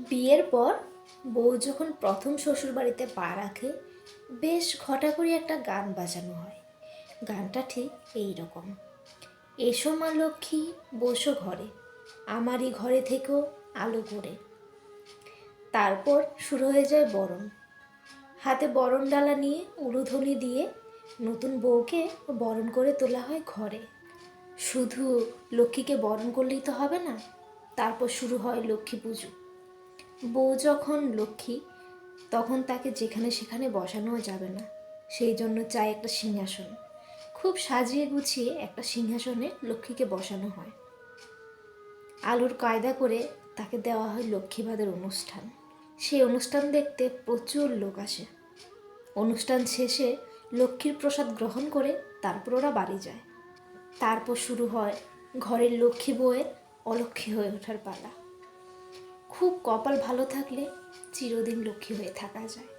বিয়ের পর বউ যখন প্রথম শ্বশুরবাড়িতে পা রাখে, বেশ ঘটা করে একটা গান বাজানো হয়। গানটা ঠিক এই রকম: এসো মা লক্ষ্মী, বসো ঘরে, আমারই ঘরে থেকেও আলো করে। তারপর শুরু হয়ে যায় বরণ। হাতে বরণ ডালা নিয়ে উলুধ্বনি দিয়ে নতুন বউকে বরণ করে তোলা হয় ঘরে। শুধু লক্ষ্মীকে বরণ করলেই তো হবে না, তারপর শুরু হয় লক্ষ্মী পুজো। বউ যখন লক্ষ্মী, তখন তাকে যেখানে সেখানে বসানোও যাবে না, সেই জন্য চাই একটা সিংহাসন। খুব সাজিয়ে গুছিয়ে একটা সিংহাসনে লক্ষ্মীকে বসানো হয়। আলোর কায়দা করে তাকে দেওয়া হয় লক্ষ্মীবাদের অনুষ্ঠান। সেই অনুষ্ঠান দেখতে প্রচুর লোক আসে। অনুষ্ঠান শেষে লক্ষ্মীর প্রসাদ গ্রহণ করে তারপর ওরা বাড়ি যায়। তারপর শুরু হয় ঘরের লক্ষ্মী বউয়ের অলক্ষ্মী হয়ে ওঠার পালা। খুব কপাল ভালো থাকলে চিরদিন লক্ষ্মী হয়ে থাকা যায়,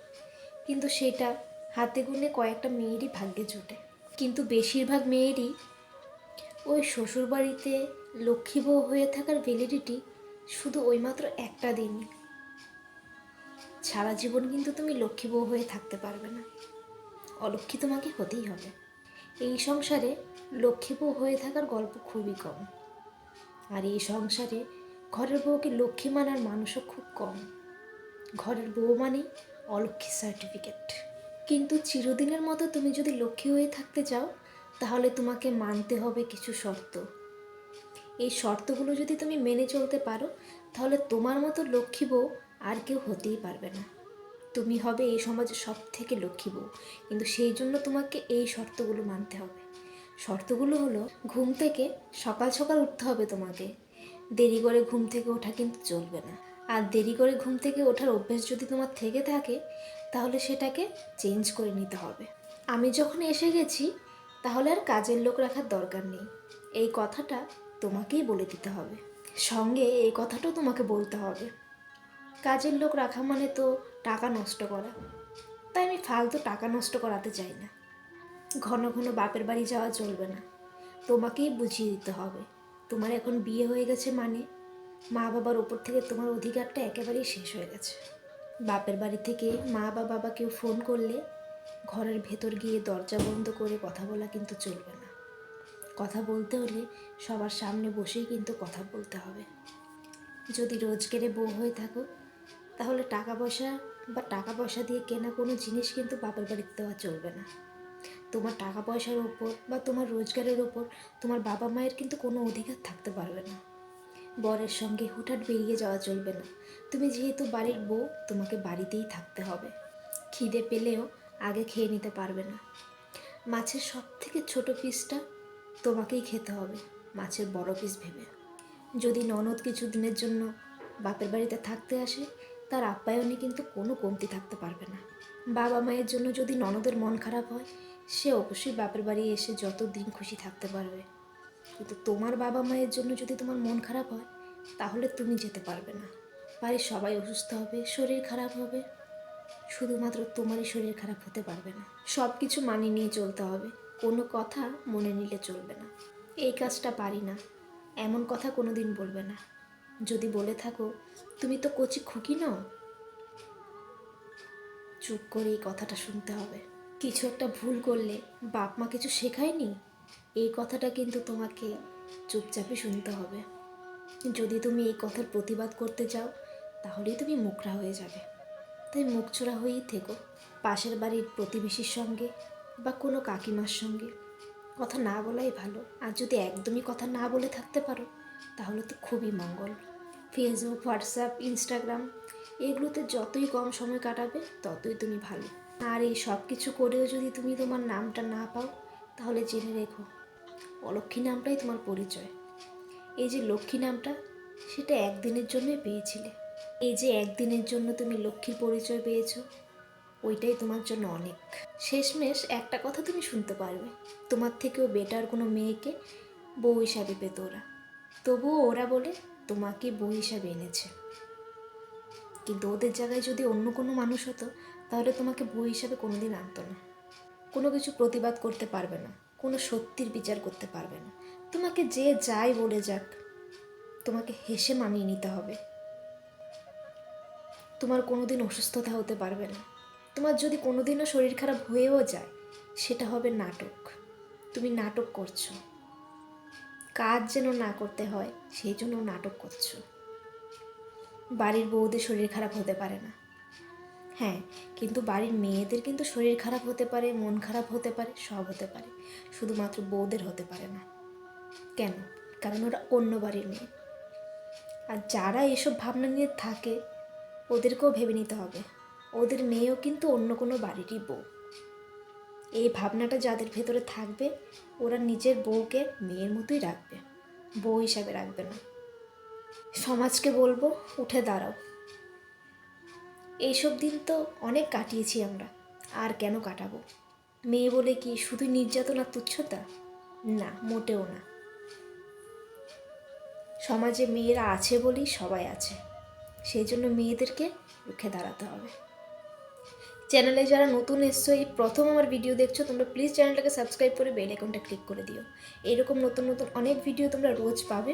কিন্তু সেটা হাতে গুনে কয়েকটা মেয়েরই ভাগ্যে জোটে। কিন্তু বেশিরভাগ মেয়েরই ওই শ্বশুরবাড়িতে লক্ষ্মী বউ হয়ে থাকার ভ্যালিডিটি শুধু ওইমাত্র একটা দিনই। সারা জীবন কিন্তু তুমি লক্ষ্মী বউ হয়ে থাকতে পারবে না, অলক্ষ্মী তোমাকে হতেই হবে। এই সংসারে লক্ষ্মী বউ হয়ে থাকার গল্প খুবই কম, আর এই সংসারে ঘরের বউকে লক্ষ্মী মানার মানুষও খুব কম। ঘরের বউ মানেই অলক্ষ্মী সার্টিফিকেট। কিন্তু চিরদিনের মতো তুমি যদি লক্ষ্মী হয়ে থাকতে চাও, তাহলে তোমাকে মানতে হবে কিছু শর্ত। এই শর্তগুলো যদি তুমি মেনে চলতে পারো, তাহলে তোমার মতো লক্ষ্মী বউ আর কেউ হতেই পারবে না। তুমি হবে এই সমাজে সব থেকে লক্ষ্মী বউ, কিন্তু সেই জন্য তোমাকে এই শর্তগুলো মানতে হবে। শর্তগুলো হলো, ঘুম থেকে সকাল সকাল উঠতে হবে তোমাকে। দেরি করে ঘুম থেকে ওঠা কিন্তু চলবে না। আর দেরি করে ঘুম থেকে ওঠার অভ্যেস যদি তোমার থেকে থাকে, তাহলে সেটাকে চেঞ্জ করে নিতে হবে। আমি যখন এসে গেছি, তাহলে আর কাজের লোক রাখার দরকার নেই, এই কথাটা তোমাকেই বলে দিতে হবে। সঙ্গে এই কথাটাও তোমাকে বলতে হবে, কাজের লোক রাখা মানে তো টাকা নষ্ট করা। তাই আমি ফালতু টাকা নষ্ট করাতে চাই না। ঘন ঘন বাপের বাড়ি যাওয়া চলবে না, তোমাকেই বুঝিয়ে দিতে হবে। তোমার এখন বিয়ে হয়ে গেছে মানে মা বাবার ওপর থেকে তোমার অধিকারটা একেবারেই শেষ হয়ে গেছে। বাপের বাড়ি থেকে মা বা বাবা কেউ ফোন করলে ঘরের ভেতর গিয়ে দরজা বন্ধ করে কথা বলা কিন্তু চলবে না। কথা বলতে হলে সবার সামনে বসেই কিন্তু কথা বলতে হবে। যদি রোজগারে বউ হয়ে থাকো, তাহলে টাকা পয়সা দিয়ে কেনা কোনো জিনিস কিন্তু বাপের বাড়িতে দেওয়া চলবে না। তোমার টাকা পয়সার ওপর বা তোমার রোজগারের ওপর তোমার বাবা মায়ের কিন্তু কোনো অধিকার থাকতে পারবে না। বরের সঙ্গে হুটহাট বেরিয়ে যাওয়া চলবে না। তুমি যেহেতু বাড়ির বউ, তোমাকে বাড়িতেই থাকতে হবে। খিদে পেলেও আগে খেয়ে নিতে পারবে না। মাছের সব থেকে ছোটো পিসটা তোমাকেই খেতে হবে, মাছের বড় পিস ভেবে। যদি ননদ কিছু দিনের জন্য বাপের বাড়িতে থাকতে আসে, তার আপ্যায়নে কিন্তু কোনো কমতি থাকতে পারবে না। বাবা মায়ের জন্য যদি ননদের মন খারাপ হয়, সে অবশ্যই বাপের বাড়ি এসে যত দিন খুশি থাকতে পারবে। কিন্তু তোমার বাবা মায়ের জন্য যদি তোমার মন খারাপ হয়, তাহলে তুমি যেতে পারবে না। বাড়ির সবাই অসুস্থ হবে, শরীর খারাপ হবে, শুধুমাত্র তোমারই শরীর খারাপ হতে পারবে না। সব কিছু মানিয়ে নিয়ে চলতে হবে, কোনো কথা মনে নিলে চলবে না। এই কাজটা পারি না, এমন কথা কোনো দিন বলবে না। যদি বলে থাকো তুমি তো কচি খুকি নও, চুপ করে এই কথাটা শুনতে হবে। কিছু একটা ভুল করলে বাপ মা কিছু শেখায়নি, এই কথাটা কিন্তু তোমাকে চুপচাপই শুনতে হবে। যদি তুমি এই কথার প্রতিবাদ করতে চাও, তাহলেই তুমি মুখরা হয়ে যাবে। তাই মুখচোরা হয়েই থেকো। পাশের বাড়ির প্রতিবেশীর সঙ্গে বা কোনো কাকিমার সঙ্গে কথা না বলাই ভালো। আর যদি একদমই কথা না বলে থাকতে পারো, তাহলে তো খুবই মঙ্গল। ফেসবুক, হোয়াটসঅ্যাপ, ইনস্টাগ্রাম, এগুলোতে যতই কম সময় কাটাবে ততই তুমি ভালো। আর এই সব কিছু করেও যদি তুমি তোমার নামটা না পাও, তাহলে জেনে রেখো, অলক্ষ্মী নামটাই তোমার পরিচয়। এই যে লক্ষ্মী নামটা, সেটা একদিনের জন্যই পেয়েছিলে। এই যে একদিনের জন্য তুমি লক্ষ্মীর পরিচয় পেয়েছো, ওইটাই তোমার জন্য অনেক। শেষমেশ একটা কথা তুমি শুনতে পারবে, তোমার থেকেও বেটার কোনো মেয়েকে বউ হিসাবে পেত ওরা, তবুও ওরা বলে তোমাকে বউ হিসাবে এনেছে। কিন্তু ওদের জায়গায় যদি অন্য কোনো মানুষ হতো, তাহলে তোমাকে বউ হিসাবে কোনোদিন আনতো না। কোনো কিছু প্রতিবাদ করতে পারবে না, কোনো সত্যির বিচার করতে পারবে না। তোমাকে যে যাই বলে যাক, তোমাকে হেসে মানিয়ে নিতে হবে। তোমার কোনো দিন অসুস্থতা হতে পারবে না। তোমার যদি কোনো দিনও শরীর খারাপ হয়েও যায়, সেটা হবে নাটক। তুমি নাটক করছো, কাজ যেন না করতে হয় সেই জন্য নাটক করছো। বাড়ির বউদের শরীর খারাপ হতে পারে না, হ্যাঁ, কিন্তু বাড়ির মেয়েদের কিন্তু শরীর খারাপ হতে পারে, মন খারাপ হতে পারে, সব হতে পারে, শুধুমাত্র বউদের হতে পারে না। কেন? কারণ ওরা অন্য বাড়ির মেয়ে। আর যারা এসব ভাবনা নিয়ে থাকে ওদেরকেও ভেবে নিতে হবে, ওদের মেয়েও কিন্তু অন্য কোনো বাড়িরই বউ। এই ভাবনাটা যাদের ভেতরে থাকবে, ওরা নিজের বউকে মেয়ের মতোই রাখবে, বউ হিসাবে রাখবে না। সমাজকে বলবো, উঠে দাঁড়াও। এইসব দিন তো অনেক কাটিয়েছি আমরা, আর কেন কাটাবো? মেয়ে বলে কি শুধু নির্যাতন আর তুচ্ছতা? না, মোটেও না। সমাজে মেয়েরা আছে বলেই সবাই আছে, সেই জন্য মেয়েদেরকে রুখে দাঁড়াতে হবে। চ্যানেলে যারা নতুন এসছো, এই প্রথম আমার ভিডিও দেখছো, তোমরা প্লিজ চ্যানেলটাকে সাবস্ক্রাইব করে বেল আইকনটা ক্লিক করে দিও। এরকম নতুন নতুন অনেক ভিডিও তোমরা রোজ পাবে।